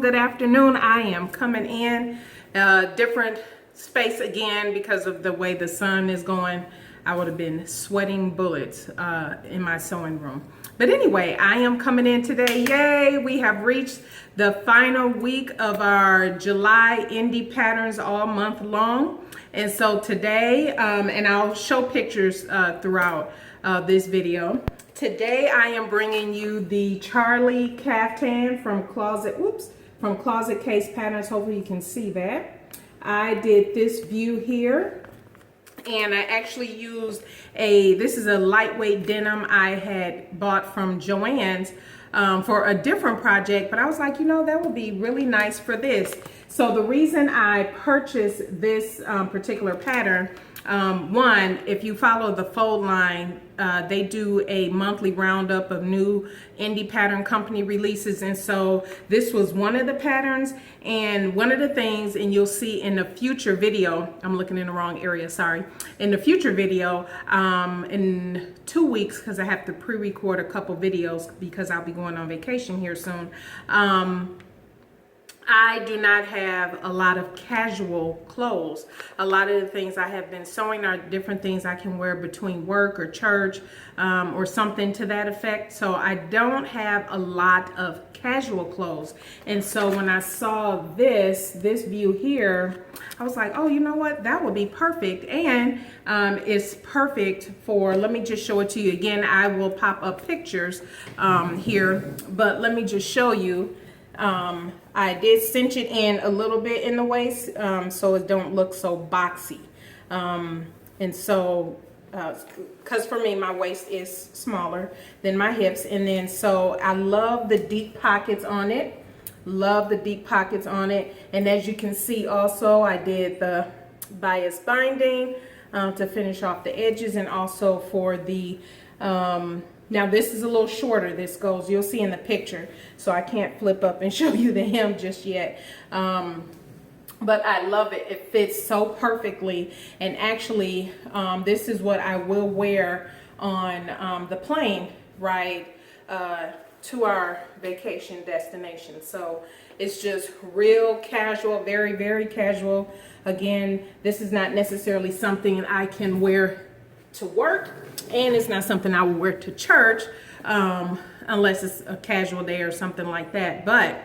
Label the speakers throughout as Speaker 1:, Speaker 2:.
Speaker 1: good afternoon. I am coming in different space again because of the way the sun is going. I would have been sweating bullets in my sewing room. But anyway, I am coming in today. Yay, we have reached the final week of our July indie patterns all month long. And so today, and I'll show pictures throughout this video. Today I am bringing you the Charlie Caftan from Closet Case Patterns. Hopefully you can see that. I did this view here, and I actually used this is a lightweight denim I had bought from Joann's for a different project, but I was like, you know, that would be really nice for this. So the reason I purchased this particular pattern, one, if you follow the fold line, they do a monthly roundup of new indie pattern company releases, and so this was one of the patterns. And one of the things, and you'll see in the future video, I'm looking in the wrong area, sorry, in the future video in 2 weeks, because I have to pre-record a couple videos because I'll be going on vacation here soon. I do not have a lot of casual clothes. A lot of the things I have been sewing are different things I can wear between work or church or something to that effect. So I don't have a lot of casual clothes. And so when I saw this view here, I was like, oh, you know what? That would be perfect. And it's perfect for, let me just show it to you again. I will pop up pictures here, but let me just show you. I did cinch it in a little bit in the waist so it don't look so boxy. And so, because for me, my waist is smaller than my hips. And then, so I love the deep pockets on it. Love the deep pockets on it. And as you can see also, I did the bias binding to finish off the edges, and also for the now this is a little shorter. This goes, you'll see in the picture, so I can't flip up and show you the hem just yet. But I love it. It fits so perfectly. And actually, this is what I will wear on the plane ride to our vacation destination. So it's just real casual, very, very casual. Again, this is not necessarily something I can wear to work, and it's not something I will wear to church unless it's a casual day or something like that. But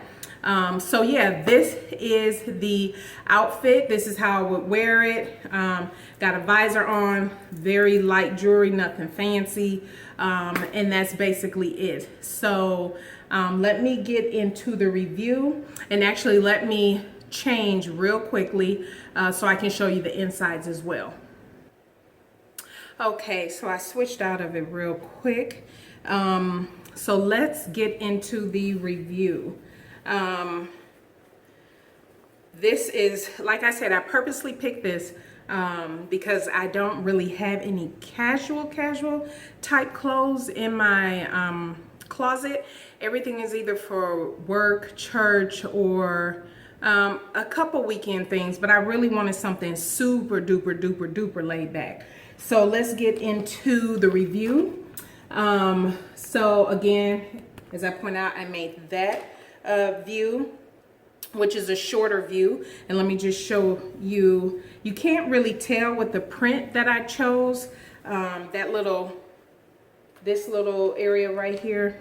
Speaker 1: so yeah, this is the outfit. This is how I would wear it. Got a visor on, very light jewelry, nothing fancy, and that's basically it. So let me get into the review, and actually let me change real quickly so I can show you the insides as well. Okay, so I switched out of it real quick. So let's get into the review. This is, like I said, I purposely picked this because I don't really have any casual type clothes in my closet. Everything is either for work, church, or a couple weekend things, but I really wanted something super duper laid back. So let's get into the review. So again, as I point out, I made that view, which is a shorter view. And let me just show you, you can't really tell with the print that I chose, this little area right here,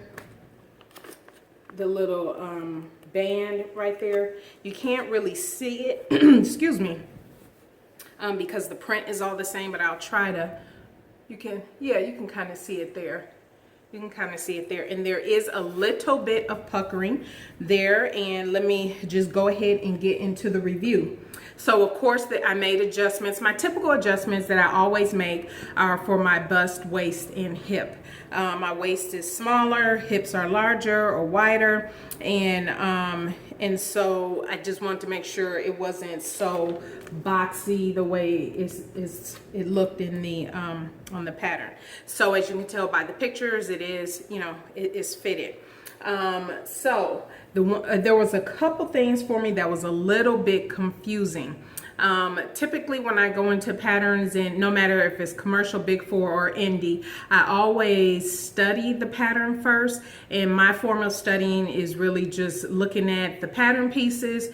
Speaker 1: the little band right there. You can't really see it, excuse me. Because the print is all the same, but I'll try to, you can kind of see it there. You can kind of see it there. And there is a little bit of puckering there. And let me just go ahead and get into the review. So of course I made adjustments. My typical adjustments that I always make are for my bust, waist, and hip. My waist is smaller, hips are larger or wider, and so I just wanted to make sure it wasn't so boxy the way it looked in the on the pattern. So as you can tell by the pictures, it is, you know, it is fitted. So there was a couple things for me that was a little bit confusing. Typically when I go into patterns, and no matter if it's commercial, big four, or indie, I always study the pattern first. And my form of studying is really just looking at the pattern pieces.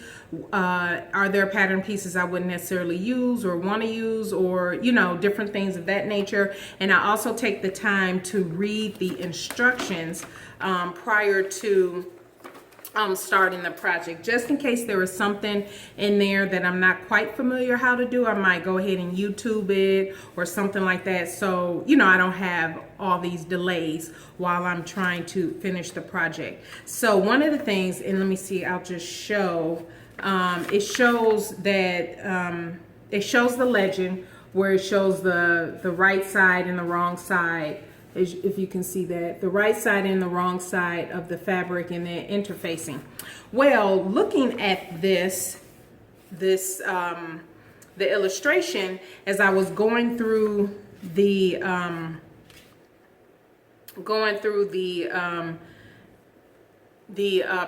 Speaker 1: Are there pattern pieces I wouldn't necessarily use or want to use, or, you know, different things of that nature. And I also take the time to read the instructions prior to starting the project, just in case there is something in there that I'm not quite familiar how to do. I might go ahead and YouTube it or something like that, so you know I don't have all these delays while I'm trying to finish the project. So one of the things, and let me see, I'll just show, it shows that it shows the legend where it shows the right side and the wrong side. If you can see that, the right side and the wrong side of the fabric and the interfacing. Well, looking at the illustration, as I was going through the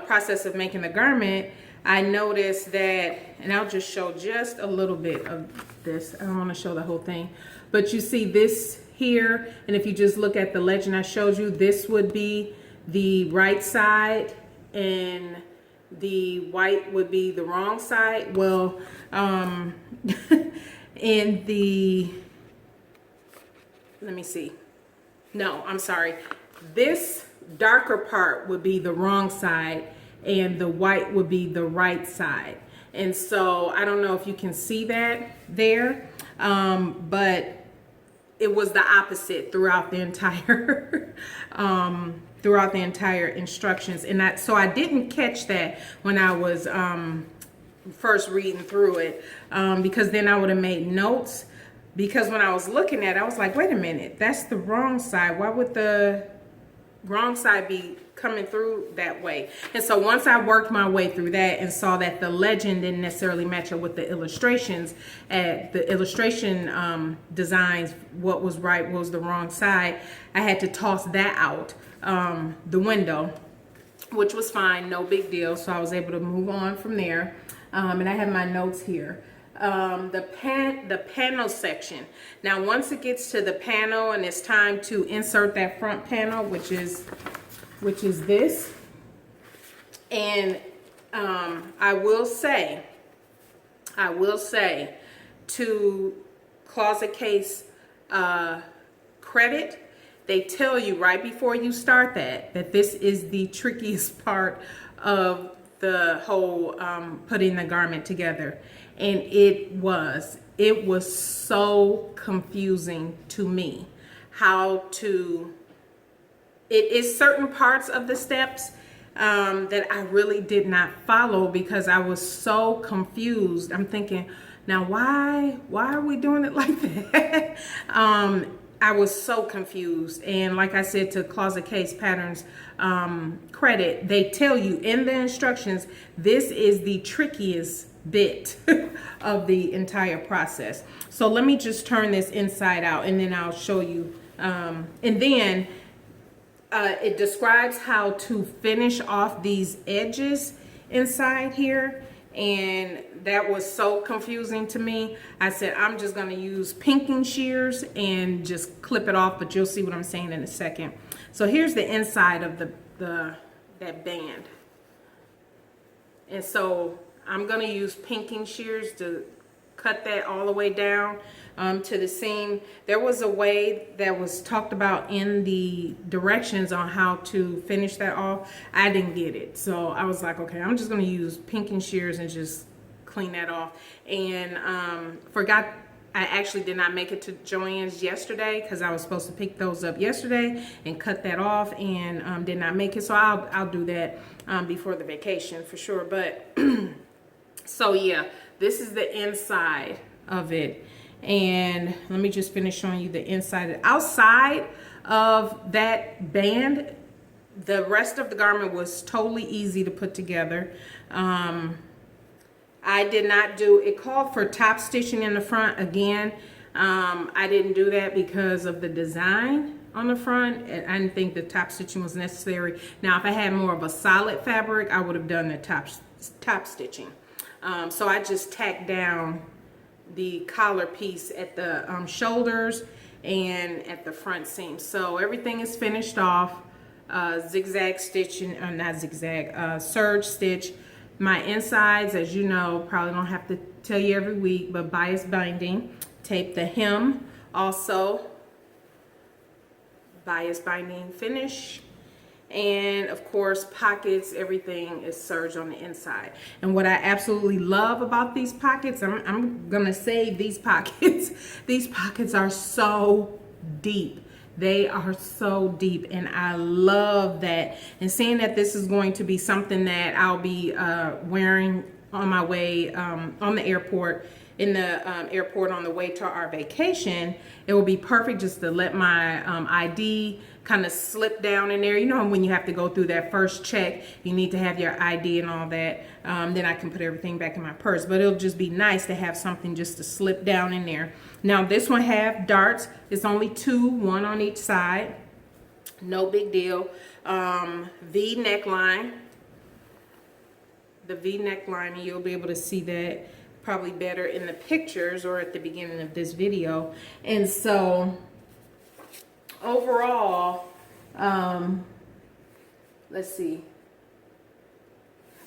Speaker 1: process of making the garment, I noticed that, and I'll just show just a little bit of this. I don't want to show the whole thing, but you see this here, and if you just look at the legend I showed you, this would be the right side and the white would be the wrong side. Well, in the, let me see, no, I'm sorry, this darker part would be the wrong side and the white would be the right side. And so I don't know if you can see that there, but it was the opposite throughout the entire instructions. And so I didn't catch that when I was first reading through it, because then I would have made notes, because when I was looking at it, I was like, wait a minute, that's the wrong side. Why would the wrong side be coming through that way? And so once I worked my way through that and saw that the legend didn't necessarily match up with the illustrations, the illustration designs, what was right, what was the wrong side, I had to toss that out the window, which was fine, no big deal. So I was able to move on from there. And I have my notes here. The panel section. Now, once it gets to the panel and it's time to insert that front panel, which is this, and I will say to Closet Case credit, they tell you right before you start that this is the trickiest part of the whole putting the garment together. And it was so confusing to me how to, it is certain parts of the steps that I really did not follow because I was so confused. I'm thinking, now why are we doing it like that? I was so confused. And like I said, to Closet Case Patterns credit, they tell you in the instructions, this is the trickiest bit of the entire process. So let me just turn this inside out and then I'll show you. And then it describes how to finish off these edges inside here. And that was so confusing to me. I said, I'm just going to use pinking shears and just clip it off, but you'll see what I'm saying in a second. So here's the inside of that band. And so I'm going to use pinking shears to cut that all the way down to the seam. There was a way that was talked about in the directions on how to finish that off. I didn't get it. So I was like, okay, I'm just going to use pinking shears and just clean that off. And forgot, I actually did not make it to Joann's yesterday because I was supposed to pick those up yesterday and cut that off, and did not make it. So I'll do that before the vacation for sure. But so yeah, this is the inside of it. And let me just finish showing you the inside. Outside of that band, the rest of the garment was totally easy to put together. I did not do, it called for top stitching in the front. Again, I didn't do that because of the design on the front. I didn't think the top stitching was necessary. Now, if I had more of a solid fabric, I would have done the top stitching. So I just tacked down collar piece at the shoulders and at the front seam. So everything is finished off. Zigzag stitching, not zigzag, serge stitch. My insides, as you know, probably don't have to tell you every week, but bias binding. Tape the hem also. Bias binding finish. And of course, pockets, everything is serged on the inside. And what I absolutely love about these pockets, I'm gonna save these pockets. These pockets are so deep. They are so deep, and I love that. And seeing that this is going to be something that I'll be wearing on my way on the airport, in the airport on the way to our vacation, it will be perfect just to let my ID kind of slip down in there. You know, when you have to go through that first check, you need to have your ID and all that. Then I can put everything back in my purse. But it'll just be nice to have something just to slip down in there. Now this one have darts. It's only two, one on each side. No big deal. V neckline. The V neckline, and you'll be able to see that probably better in the pictures or at the beginning of this video. And so overall, let's see.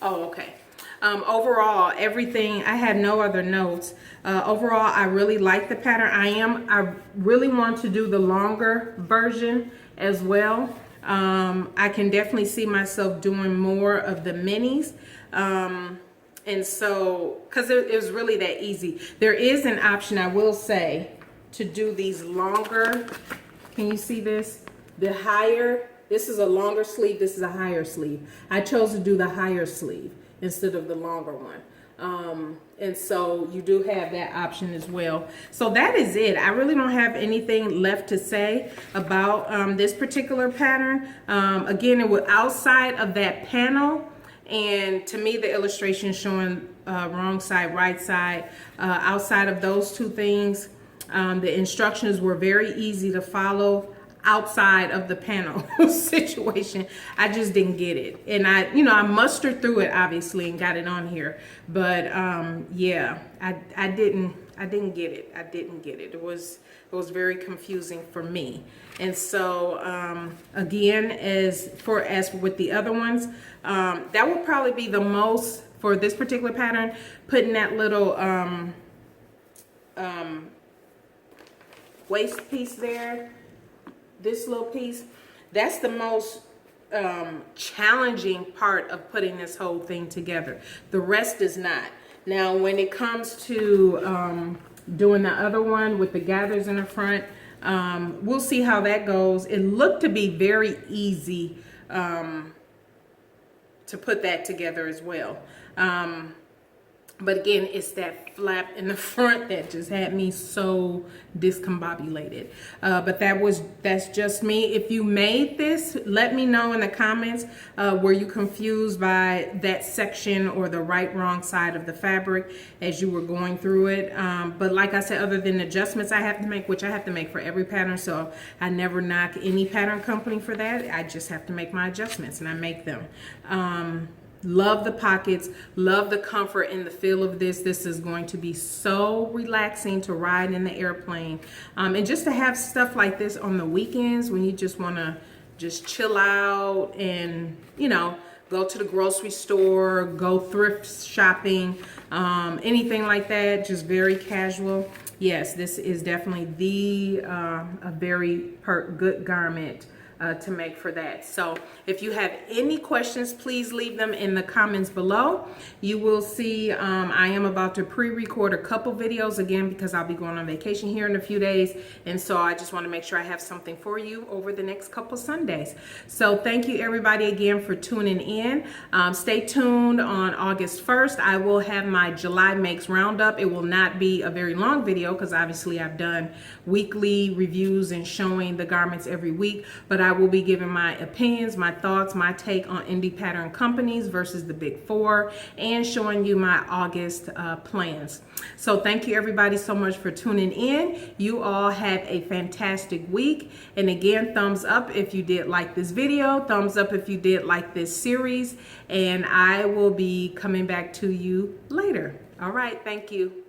Speaker 1: Oh, okay. Overall, everything, I had no other notes. Overall, I really like the pattern. I really want to do the longer version as well. I can definitely see myself doing more of the minis. And so, because it was really that easy. There is an option, I will say, to do these longer. Can you see this? The higher, this is a longer sleeve, this is a higher sleeve. I chose to do the higher sleeve instead of the longer one. And so you do have that option as well. So that is it. I really don't have anything left to say about this particular pattern. Again, it was outside of that panel. And to me, the illustration showing wrong side, right side, outside of those two things, the instructions were very easy to follow outside of the panel situation. I just didn't get it. And I mustered through it obviously and got it on here. But yeah, I didn't get it. I didn't get it. It was very confusing for me. And so again, as with the other ones, that will probably be the most for this particular pattern, putting that little waist piece there, this little piece, that's the most challenging part of putting this whole thing together. The rest is not. Now when it comes to doing the other one with the gathers in the front, we'll see how that goes. It looked to be very easy to put that together as well. But again, it's that flap in the front that just had me so discombobulated. But that's just me. If you made this, let me know in the comments. Were you confused by that section or the wrong side of the fabric as you were going through it? But like I said, other than adjustments I have to make, which I have to make for every pattern, so I never knock any pattern company for that. I just have to make my adjustments, and I make them. Love the pockets, love the comfort and the feel of this. This is going to be so relaxing to ride in the airplane. And just to have stuff like this on the weekends when you just want to just chill out and, go to the grocery store, go thrift shopping, anything like that, just very casual. Yes, this is definitely a very good garment to make for that. So if you have any questions, please leave them in the comments below. You will see I am about to pre-record a couple videos again because I'll be going on vacation here in a few days, and so I just want to make sure I have something for you over the next couple Sundays. So thank you everybody again for tuning in. Stay tuned on August 1st. I will have my July Makes Roundup. It will not be a very long video because obviously I've done weekly reviews and showing the garments every week, but I will be giving my opinions, my thoughts, my take on indie pattern companies versus the big four, and showing you my August plans. So thank you everybody so much for tuning in. You all have a fantastic week. And again, thumbs up if you did like this video, thumbs up if you did like this series, and I will be coming back to you later. All right, thank you.